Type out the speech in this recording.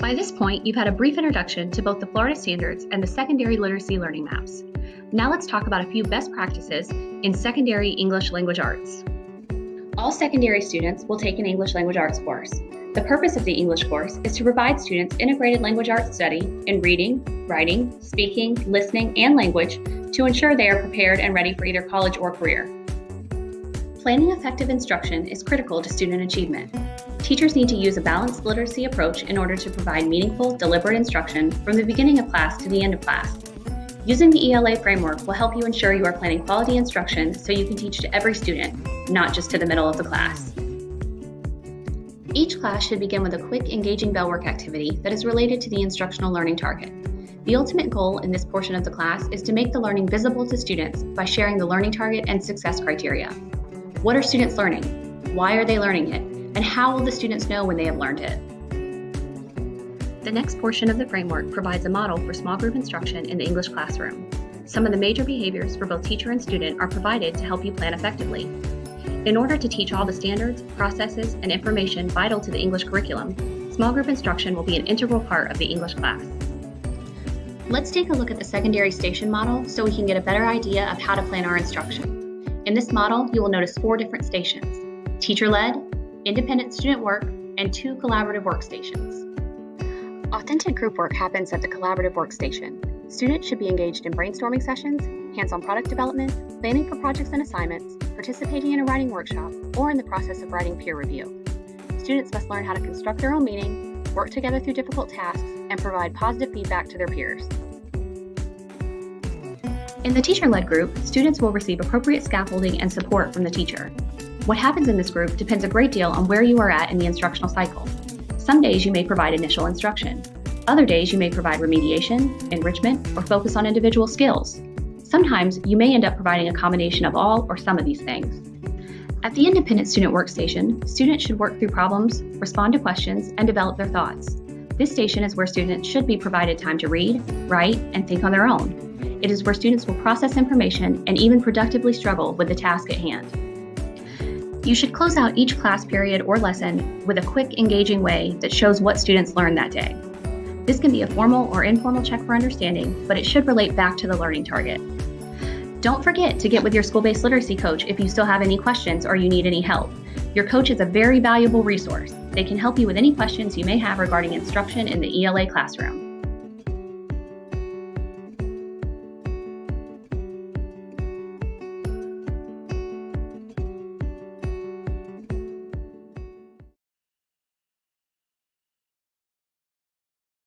By this point, you've had a brief introduction to both the Florida Standards and the Secondary Literacy Learning Maps. Now let's talk about a few best practices in secondary English language arts. All secondary students will take an English language arts course. The purpose of the English course is to provide students integrated language arts study in reading, writing, speaking, listening, and language to ensure they are prepared and ready for either college or career. Planning effective instruction is critical to student achievement. Teachers need to use a balanced literacy approach in order to provide meaningful, deliberate instruction from the beginning of class to the end of class. Using the ELA framework will help you ensure you are planning quality instruction so you can teach to every student, not just to the middle of the class. Each class should begin with a quick, engaging bell work activity that is related to the instructional learning target. The ultimate goal in this portion of the class is to make the learning visible to students by sharing the learning target and success criteria. What are students learning? Why are they learning it? And how will the students know when they have learned it? The next portion of the framework provides a model for small group instruction in the English classroom. Some of the major behaviors for both teacher and student are provided to help you plan effectively. In order to teach all the standards, processes, and information vital to the English curriculum, small group instruction will be an integral part of the English class. Let's take a look at the secondary station model so we can get a better idea of how to plan our instruction. In this model, you will notice 4 different stations: teacher-led, independent student work, and 2 collaborative workstations. Authentic group work happens at the collaborative workstation. Students should be engaged in brainstorming sessions, hands-on product development, planning for projects and assignments, participating in a writing workshop, or in the process of writing peer review. Students must learn how to construct their own meaning, work together through difficult tasks, and provide positive feedback to their peers. In the teacher-led group, students will receive appropriate scaffolding and support from the teacher. What happens in this group depends a great deal on where you are at in the instructional cycle. Some days you may provide initial instruction. Other days you may provide remediation, enrichment, or focus on individual skills. Sometimes you may end up providing a combination of all or some of these things. At the independent student workstation, students should work through problems, respond to questions, and develop their thoughts. This station is where students should be provided time to read, write, and think on their own. It is where students will process information and even productively struggle with the task at hand. You should close out each class period or lesson with a quick, engaging way that shows what students learned that day. This can be a formal or informal check for understanding, but it should relate back to the learning target. Don't forget to get with your school-based literacy coach if you still have any questions or you need any help. Your coach is a very valuable resource. They can help you with any questions you may have regarding instruction in the ELA classroom.